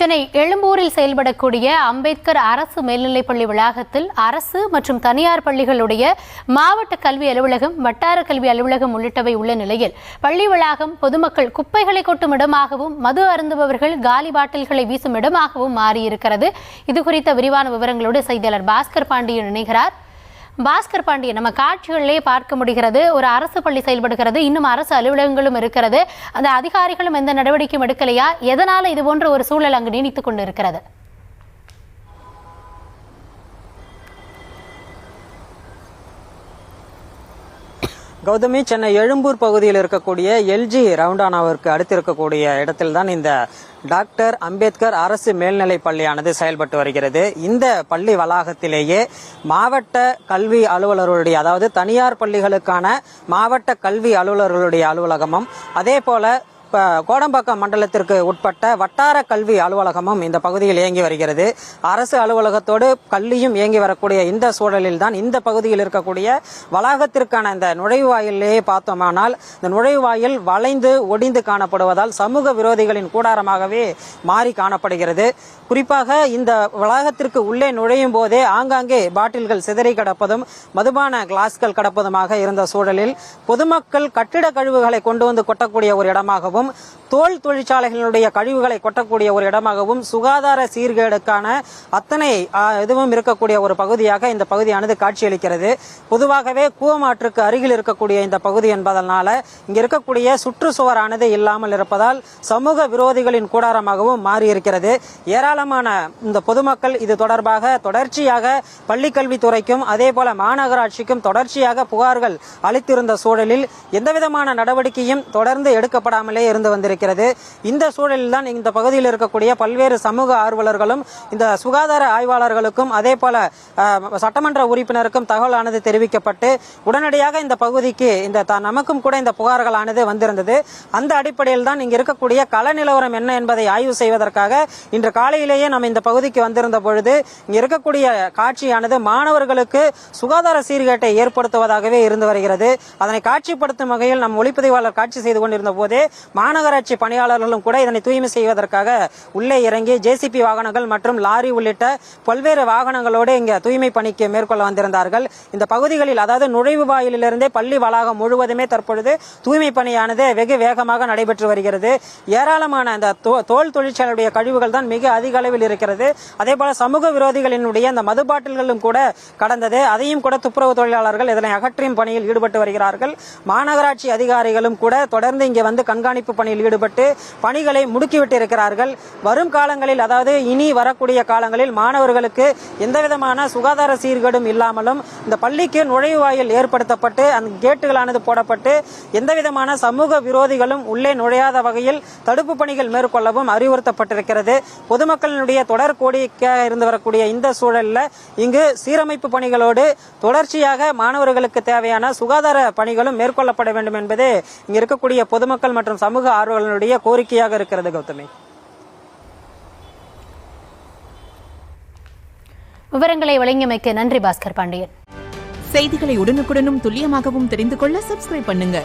சென்னை எழும்பூரில் செயல்படக்கூடிய அம்பேத்கர் அரசு மேல்நிலைப்பள்ளி வளாகத்தில் அரசு மற்றும் தனியார் பள்ளிகளுடைய மாவட்ட கல்வி அலுவலகம், வட்டார கல்வி அலுவலகம் உள்ளிட்டவை உள்ள நிலையில் பள்ளி வளாகம் பொதுமக்கள் குப்பைகளை கொட்டும் இடமாகவும் மது அருந்துபவர்கள் காலி பாட்டில்களை வீசும் இடமாகவும் மாறியிருக்கிறது. இதுகுறித்த விரிவான விவரங்களோடு செய்தியாளர் பாஸ்கர் பாண்டியன் இணைகிறார். பாஸ்கர் பாண்டியன், நம்ம காட்சிகளிலே பார்க்க முடிகிறது, ஒரு அரசு பள்ளி செயல்படுகிறது, இன்னும் அரசு அலுவலகங்களும் இருக்கிறது. அந்த அதிகாரிகளும் எந்த நடவடிக்கையும் எடுக்கலையா? எதனால இது போன்ற ஒரு சூழல் அங்கு நீடித்துக் கொண்டு இருக்கிறது? கௌதமி, சென்னை எழும்பூர் பகுதியில் இருக்கக்கூடிய எல்ஜி ரவுண்டானாவிற்கு அடுத்து இருக்கக்கூடிய இடத்தில்தான் இந்த டாக்டர் அம்பேத்கர் அரசு மேல்நிலை பள்ளியானது செயல்பட்டு வருகிறது. இந்த பள்ளி வளாகத்திலேயே மாவட்ட கல்வி அலுவலர்களுடைய, அதாவது தனியார் பள்ளிகளுக்கான மாவட்ட கல்வி அலுவலர்களுடைய அலுவலகமும், அதே போல கோடம்பாக்கம் மண்டலத்திற்கு உட்பட்ட வட்டார கல்வி அலுவலகமும் இந்த பகுதியில் இயங்கி வருகிறது. அரசு அலுவலகத்தோடு கல்வியும் இயங்கி வரக்கூடிய இந்த சூழலில் தான் இந்த பகுதியில் இருக்கக்கூடிய வளாகத்திற்கான இந்த நுழைவாயிலேயே பார்த்தோமானால் இந்த நுழைவாயில் வளைந்து ஒடிந்து காணப்படுவதால் சமூக விரோதிகளின் கூடாரமாகவே மாறி காணப்படுகிறது. குறிப்பாக இந்த வளாகத்திற்கு உள்ளே நுழையும் போதே ஆங்காங்கே பாட்டில்கள் சிதறி கிடப்பதும் மதுபான கிளாஸ்கள் கிடப்பதுமாக இருந்த சூழலில் பொதுமக்கள் கட்டிட கழிவுகளை கொண்டு வந்து கொட்டக்கூடிய ஒரு இடமாகவும், தோல் தொழிற்சாலைகளுடைய கழிவுகளை கொட்டக்கூடிய ஒரு இடமாகவும், சுகாதார சீர்கேடுக்கான அத்தனை இதுவும் இருக்கக்கூடிய ஒரு பகுதியாக இந்த பகுதியானது காட்சியளிக்கிறது. பொதுவாகவே கூவமாற்றுக்கு அருகில் இருக்கக்கூடிய இந்த பகுதி என்பதனால இங்க இருக்கக்கூடிய சுற்றுச்சுவரானது இல்லாமல் இருப்பதால் சமூக விரோதிகளின் கூடாரமாகவும் மாறியிருக்கிறது. ஏராளமான இந்த பொதுமக்கள் இது தொடர்பாக தொடர்ச்சியாக பள்ளிக்கல்வித்துறைக்கும் அதே போல மாநகராட்சிக்கும் தொடர்ச்சியாக புகார்கள் அளித்திருந்த சூழலில் எந்தவிதமான நடவடிக்கையும் தொடர்ந்து எடுக்கப்படாமலே இருந்து வந்திருக்கிறது. இந்த சூழலில் தான் இந்த பகுதியில் இருக்கக்கூடிய பல்வேறு சமூக ஆர்வலர்களும் இந்த சுகாதார ஆய்வாளர்களுக்கும் அதே போல சட்டமன்ற உறுப்பினருக்கும் தகவலானது தெரிவிக்கப்பட்டு உடனடியாக இந்த பகுதிக்கு நமக்கும் கூட இந்த புகார்களானது வந்திருந்தது. அந்த அடிப்படையில் தான் இங்க இருக்கக்கூடிய கள நிலவரம் என்ன என்பதை ஆய்வு செய்வதற்காக இன்று காலையிலேயே நம்ம இந்த பகுதிக்கு வந்திருந்த பொழுது இங்க இருக்கக்கூடிய காட்சியானது மாணவர்களுக்கு சுகாதார சீர்கேட்டை ஏற்படுத்துவதாகவே இருந்து வருகிறது. அதனை காட்சிப்படுத்தும் வகையில் நம் ஒளிப்பதிவாளர் காட்சி செய்து கொண்டிருந்த போதே மாநகராட்சி பணியாளர்களும் கூட இதனை தூய்மை செய்வதற்காக உள்ளே இறங்கி ஜேசிபி வாகனங்கள் மற்றும் லாரி உள்ளிட்ட பல்வேறு வாகனங்களோடு இங்க தூய்மை பணிக்கு மேற்கொள்ள வந்திருந்தார்கள். இந்த பகுதிகளில், அதாவது நுழைவு வாயிலிருந்தே பள்ளி வளாகம் முழுவதுமே தற்பொழுது தூய்மை பணியானது வெகு வேகமாக நடைபெற்று வருகிறது. ஏராளமான அந்த தோல் தொழிற்சாலையுடைய கழிவுகள் தான் மிக அதிக அளவில் இருக்கிறது. அதே போல சமூக விரோதிகளினுடைய அந்த மது பாட்டில்களும் கூட கடந்தது. அதையும் கூட துப்புரவு தொழிலாளர்கள் இதனை அகற்றும் பணியில் ஈடுபட்டு வருகிறார்கள். மாநகராட்சி அதிகாரிகளும் கூட தொடர்ந்து இங்கே வந்து கண்காணிப்பு பணியில் ஈடுபட்டு பணிகளை முடுக்கிவிட்டு இருக்கிறார்கள். வரும் காலங்களில், அதாவது இனி வரக்கூடிய காலங்களில் மாணவர்களுக்கு எந்தவிதமான சுகாதார சீர்கேடும் இல்லாமலும் இந்த பள்ளிக்கு நுழைவாயில் ஏற்படுத்தப்பட்டு அந்த கேட்டுகளானது போடப்பட்டு எந்தவிதமான சமூக விரோதிகளும் உள்ளே நுழையாத வகையில் தடுப்பு பணிகள் மேற்கொள்ளவும் அறிவுறுத்தப்பட்டிருக்கிறது. பொதுமக்களினுடைய தொடர் கோரிக்கையாக இருந்து வரக்கூடிய இந்த சூழலில் இங்கு சீரமைப்பு பணிகளோடு தொடர்ச்சியாக மாணவர்களுக்கு தேவையான சுகாதார பணிகளும் மேற்கொள்ளப்பட வேண்டும் என்பது இங்கு இருக்கக்கூடிய பொதுமக்கள் மற்றும் சமூக ஆர்வலர்களுடைய கோரிக்கையாக இருக்கிறது. கௌதமி, விவரங்களை வழங்கியமைக்கு நன்றி பாஸ்கர் பாண்டியன். செய்திகளை உடனுக்குடனும் துல்லியமாகவும் தெரிந்து கொள்ள சப்ஸ்கிரைப் பண்ணுங்க.